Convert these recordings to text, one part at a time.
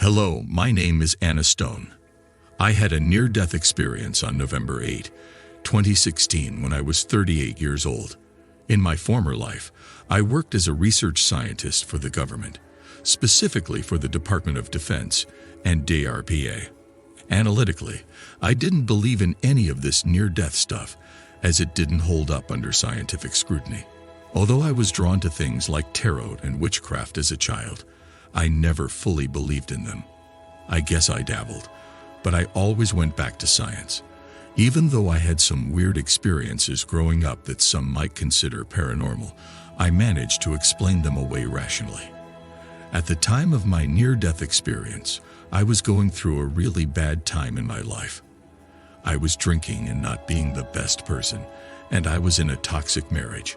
Hello, my name is Anna Stone. I had a near-death experience on November 8, 2016 when I was 38 years old. In my former life, I worked as a research scientist for the government, specifically for the Department of Defense and DRPA. Analytically, I didn't believe in any of this near-death stuff, as it didn't hold up under scientific scrutiny. Although I was drawn to things like tarot and witchcraft as a child, I never fully believed in them. I guess I dabbled, but I always went back to science. Even though I had some weird experiences growing up that some might consider paranormal, I managed to explain them away rationally. At the time of my near-death experience, I was going through a really bad time in my life. I was drinking and not being the best person, and I was in a toxic marriage.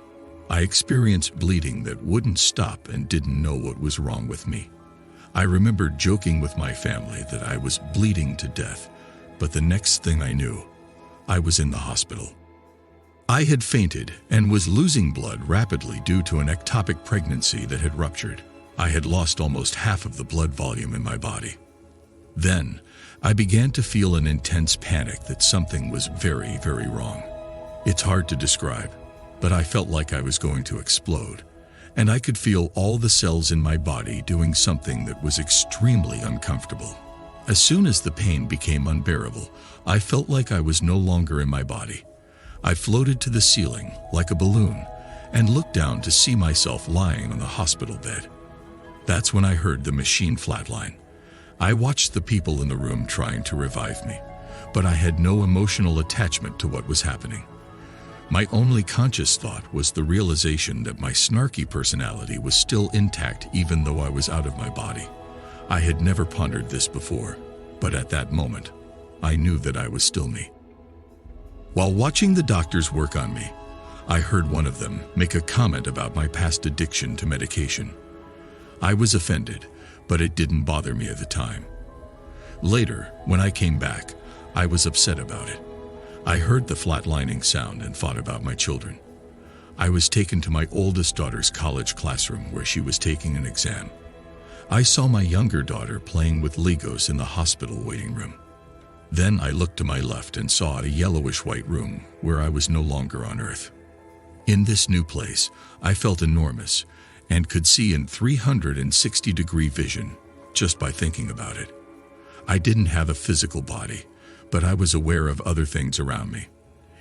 I experienced bleeding that wouldn't stop and didn't know what was wrong with me. I remember joking with my family that I was bleeding to death, but the next thing I knew, I was in the hospital. I had fainted and was losing blood rapidly due to an ectopic pregnancy that had ruptured. I had lost almost half of the blood volume in my body. Then, I began to feel an intense panic that something was very, very wrong. It's hard to describe, but I felt like I was going to explode, and I could feel all the cells in my body doing something that was extremely uncomfortable. As soon as the pain became unbearable, I felt like I was no longer in my body. I floated to the ceiling like a balloon and looked down to see myself lying on the hospital bed. That's when I heard the machine flatline. I watched the people in the room trying to revive me, but I had no emotional attachment to what was happening. My only conscious thought was the realization that my snarky personality was still intact even though I was out of my body. I had never pondered this before, but at that moment, I knew that I was still me. While watching the doctors work on me, I heard one of them make a comment about my past addiction to medication. I was offended, but it didn't bother me at the time. Later, when I came back, I was upset about it. I heard the flatlining sound and thought about my children. I was taken to my oldest daughter's college classroom where she was taking an exam. I saw my younger daughter playing with Legos in the hospital waiting room. Then I looked to my left and saw a yellowish-white room where I was no longer on Earth. In this new place, I felt enormous and could see in 360-degree vision just by thinking about it. I didn't have a physical body, but I was aware of other things around me.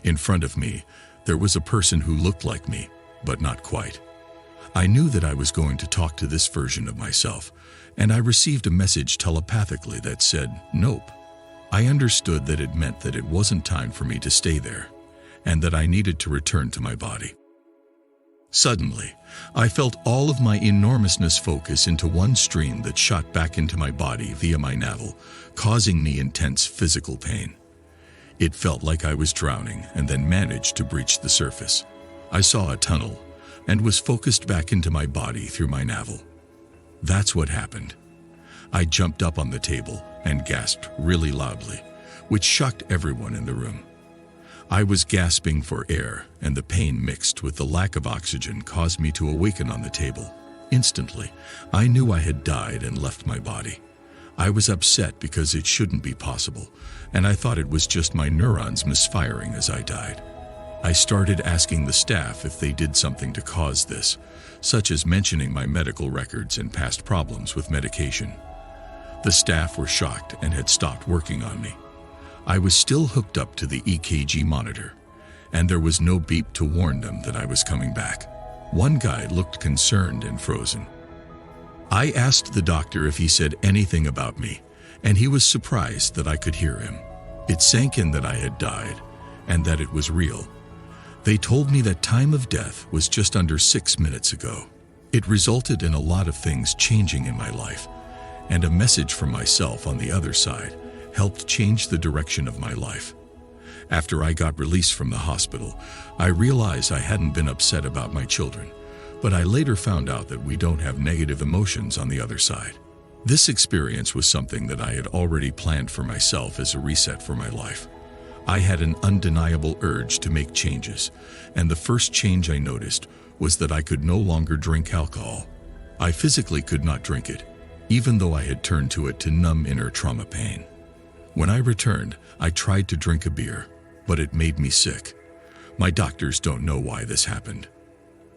In front of me, there was a person who looked like me, but not quite. I knew that I was going to talk to this version of myself, and I received a message telepathically that said, "Nope." I understood that it meant that it wasn't time for me to stay there, and that I needed to return to my body. Suddenly, I felt all of my enormousness focus into one stream that shot back into my body via my navel, causing me intense physical pain. It felt like I was drowning and then managed to breach the surface. I saw a tunnel and was focused back into my body through my navel. That's what happened. I jumped up on the table and gasped really loudly, which shocked everyone in the room. I was gasping for air, and the pain mixed with the lack of oxygen caused me to awaken on the table. Instantly, I knew I had died and left my body. I was upset because it shouldn't be possible, and I thought it was just my neurons misfiring as I died. I started asking the staff if they did something to cause this, such as mentioning my medical records and past problems with medication. The staff were shocked and had stopped working on me. I was still hooked up to the EKG monitor, and there was no beep to warn them that I was coming back. One guy looked concerned and frozen. I asked the doctor if he said anything about me, and he was surprised that I could hear him. It sank in that I had died, and that it was real. They told me that time of death was just under 6 minutes ago. It resulted in a lot of things changing in my life, and a message from myself on the other side helped change the direction of my life. After I got released from the hospital, I realized I hadn't been upset about my children, but I later found out that we don't have negative emotions on the other side. This experience was something that I had already planned for myself as a reset for my life. I had an undeniable urge to make changes, and the first change I noticed was that I could no longer drink alcohol. I physically could not drink it. even though I had turned to it to numb inner trauma pain. When I returned, I tried to drink a beer, but it made me sick. My doctors don't know why this happened.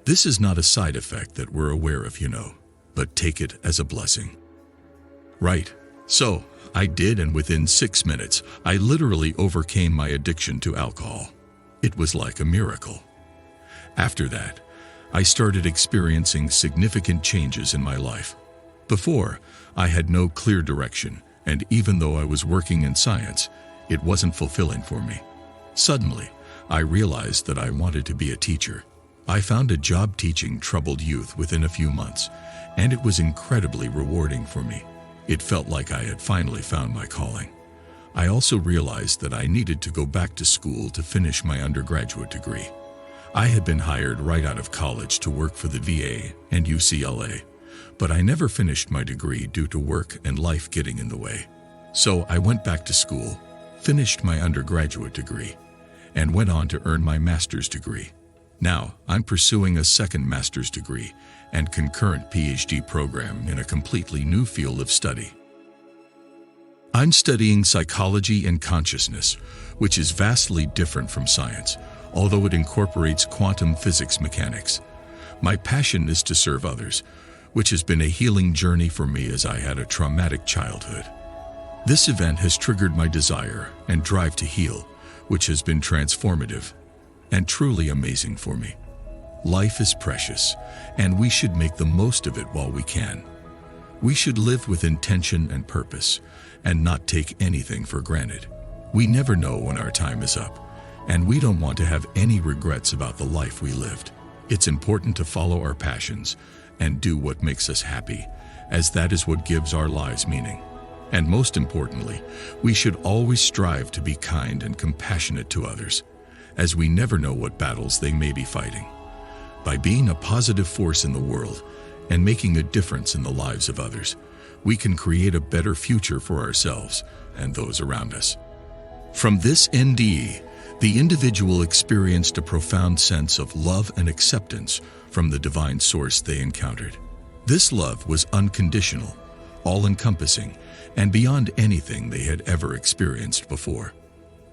This is not a side effect that we're aware of, but take it as a blessing. Right. So, I did, and within 6 minutes, I literally overcame my addiction to alcohol. It was like a miracle. After that, I started experiencing significant changes in my life. Before, I had no clear direction, and even though I was working in science, it wasn't fulfilling for me. Suddenly, I realized that I wanted to be a teacher. I found a job teaching troubled youth within a few months, and it was incredibly rewarding for me. It felt like I had finally found my calling. I also realized that I needed to go back to school to finish my undergraduate degree. I had been hired right out of college to work for the VA and UCLA, but I never finished my degree due to work and life getting in the way. So I went back to school, finished my undergraduate degree, and went on to earn my master's degree. Now, I'm pursuing a second master's degree and concurrent PhD program in a completely new field of study. I'm studying psychology and consciousness, which is vastly different from science, although it incorporates quantum physics mechanics. My passion is to serve others, which has been a healing journey for me as I had a traumatic childhood. This event has triggered my desire and drive to heal, which has been transformative and truly amazing for me. Life is precious, and we should make the most of it while we can. We should live with intention and purpose, and not take anything for granted. We never know when our time is up, and we don't want to have any regrets about the life we lived. It's important to follow our passions and do what makes us happy, as that is what gives our lives meaning. And most importantly, we should always strive to be kind and compassionate to others, as we never know what battles they may be fighting. By being a positive force in the world and making a difference in the lives of others, we can create a better future for ourselves and those around us. From this NDE, the individual experienced a profound sense of love and acceptance from the divine source they encountered. This love was unconditional, all-encompassing, and beyond anything they had ever experienced before.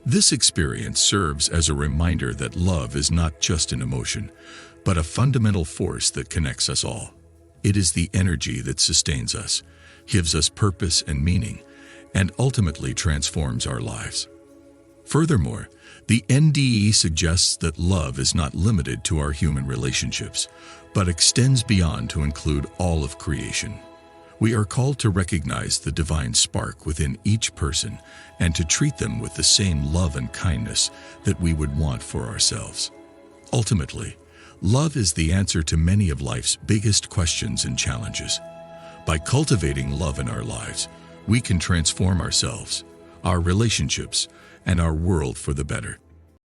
This experience serves as a reminder that love is not just an emotion, but a fundamental force that connects us all. It is the energy that sustains us, gives us purpose and meaning, and ultimately transforms our lives. Furthermore, the NDE suggests that love is not limited to our human relationships, but extends beyond to include all of creation. We are called to recognize the divine spark within each person and to treat them with the same love and kindness that we would want for ourselves. Ultimately, love is the answer to many of life's biggest questions and challenges. By cultivating love in our lives, we can transform ourselves, our relationships, and our world for the better.